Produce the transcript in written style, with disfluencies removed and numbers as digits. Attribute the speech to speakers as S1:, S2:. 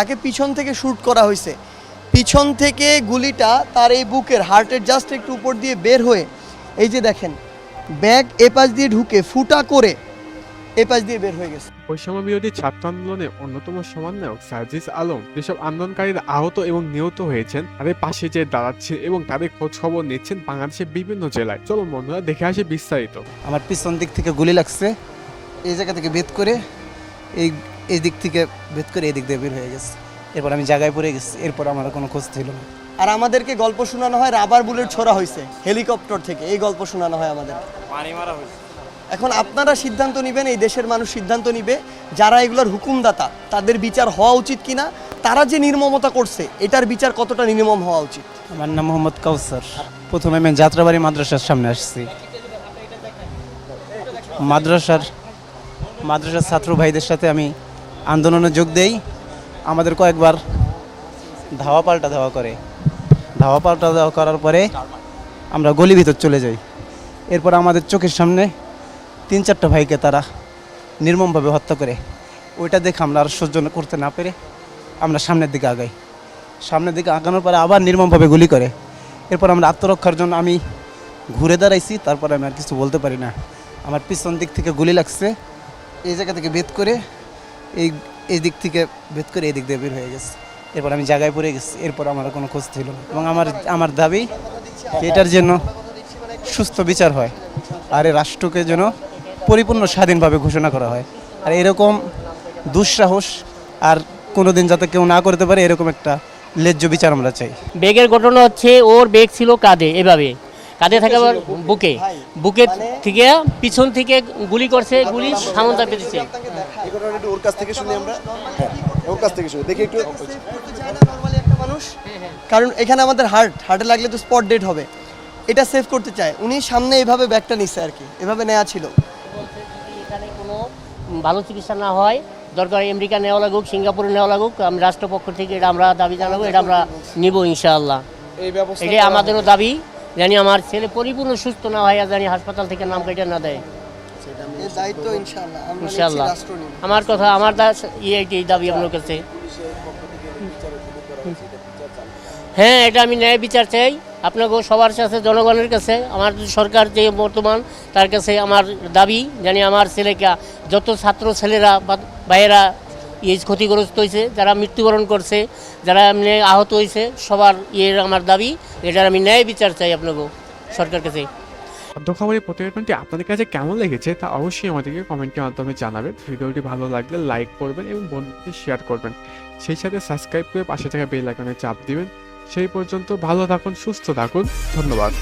S1: তাকে পিছন থেকে শ্যুট করা হয়েছে। পিছন থেকে গুলিটা তার এই বুকের হার্টের জাস্ট একটু উপর দিয়ে বের হয়ে এই যে দেখেন ব্যাগ এপাশ দিয়ে ঢুকে ফুটা করে এপাশ দিয়ে বের হয়ে গেছে।
S2: বৈষম্য বিরোধী ছাত্র আন্দোলনের অন্যতম সমন্বয়ক সার্জিস আলম যেসব আন্দোলনকারীরা আহত এবং নিহত হয়েছেন তাদের পাশে যে দাঁড়াচ্ছেন এবং তাদের খোঁজ খবর নিচ্ছেন বাংলাদেশের বিভিন্ন জেলায়। চলুন বন্ধুরা দেখে আসে বিস্তারিত।
S3: আমার পিছন দিক থেকে গুলি লাগছে, এই জায়গা থেকে ভেদ করে এই দিক থেকে ভেদ করে এই দিক দিয়ে বের হয়ে গেছে। এরপর আমি জায়গায় পড়ে গেছি, এরপর আমার কোনো খোঁজ ছিল না।
S1: আর আমাদেরকে গল্প শোনানো হয় রাবার বুলেট ছোড়া হয়েছে হেলিকপ্টার থেকে, এই গল্প শোনানো হয় আমাদের। এখন আপনারা সিদ্ধান্ত নেবেন, এই দেশের মানুষ সিদ্ধান্ত নিবে যারা এগুলোর হুকুমদাতা তাদের বিচার হওয়া উচিত কিনা, তারা যে নির্মমতা করছে এটার বিচার কতটা নির্মম হওয়া উচিত।
S3: আমার নাম মোহাম্মদ কাউসার। প্রথমে আমি যাত্রাবাড়ি মাদ্রাসার সামনে আসছি। মাদ্রাসার ছাত্র ভাইদের সাথে আমি আন্দোলনে যোগ দেই। আমাদের কয়েকবার ধাওয়া পাল্টা দেওয়া করার পরে আমরা গলি ভিতর চলে যাই। এরপর আমাদের চোখের সামনে 3-4টা ভাইকে তারা নির্মমভাবে হত্যা করে। ওইটা দেখে আমরা আর সহ্য করতে না পেরে আমরা সামনের দিকে আগাই। সামনের দিকে আগানোর পরে আবার নির্মমভাবে গুলি করে। এরপর আমরা আত্মরক্ষার জন্য আমি ঘুরে দাঁড়াইছি, তারপরে আমি আর কিছু বলতে পারি না। আমার পিছন দিক থেকে গুলি লাগছে, এই জায়গা থেকে ভেদ করে এই দিক থেকে ভেদ করে এই দিক দিয়ে বের হয়ে গেছে। এরপর আমি জায়গায় পড়ে গেছি, এরপর আমার কোনো খোঁজ ছিল না। এবং আমার দাবি এটার জন্য সুস্থ বিচার হয়, আর এই রাষ্ট্রকে যেন পরিপূর্ণ স্বাধীনভাবে ঘোষণা করা হয়। আর এরকম দুঃসাহস আর কোনোদিন যাতে কেউ না করতে পারে, এরকম একটা ন্যায্য বিচার আমরা চাই।
S4: বেগের ঘটনা হচ্ছে ওর বেগ ছিল কাঁধে, এভাবে কাঁধে থাকে আবার বুকে থেকে পিছন থেকে গুলি করছে, গুলি সামনটা পেতেছে।
S5: ওর কাছ থেকে শুনি আমরা, ওর কাছ থেকে শুনি দেখি একটু।
S1: মানুষ, কারণ এখানে আমাদের হার্টে লাগলে তো স্পট ডেড হবে, এটা সেভ করতে চায়। উনি সামনে এইভাবে ব্যাগটা নিচ্ছে আর কি, এভাবে নেওয়া ছিল।
S4: এখানে কোনো ভালো চিকিৎসা না হয়, দরকার আমেরিকা নেওয়া লাগুক, সিঙ্গাপুরে নেওয়া লাগুক, আমি রাষ্ট্রপক্ষ থেকে এটা আমরা দাবি জানাবো, এটা আমরা নিব ইনশাআল্লাহ। এটাই আমাদেরও দাবি, জানি আমার ছেলে পরিপূর্ণ সুস্থ না হয়, জানি হাসপাতাল থেকে নাম কেটে না দেয়
S1: দায়িত্ব ইনশাআল্লাহ।
S4: আমার কথা, আমার এই দাবি আপনার কাছে। হ্যাঁ, এটা আমি ন্যায় বিচার চাই আপনাকে সবার কাছে, জনগণের কাছে, আমার সরকার যে বর্তমান তার কাছে আমার দাবি, জানি আমার ছেলেকে, যত ছাত্র ছেলেরা বা ভাইয়েরা ক্ষতিগ্রস্ত হয়েছে, যারা মৃত্যুবরণ করছে, যারা এমনি আহত হয়েছে, সবার আমার দাবি, এটার আমি ন্যায় বিচার চাই আপনাকে সরকার কাছে।
S2: খবরের প্রতিবেদনটি আপনাদের কাছে কেমন লেগেছে তা অবশ্যই আমাদেরকে কমেন্টের মাধ্যমে জানাবেন। ভিডিওটি ভালো লাগলে লাইক করবেন এবং বন্ধুদের শেয়ার করবেন, সেই সাথে সাবস্ক্রাইব করে পাশে থাকা বেল আইকনে চাপ দিবেন। সেই পর্যন্ত ভালো থাকুন, সুস্থ থাকুন, ধন্যবাদ।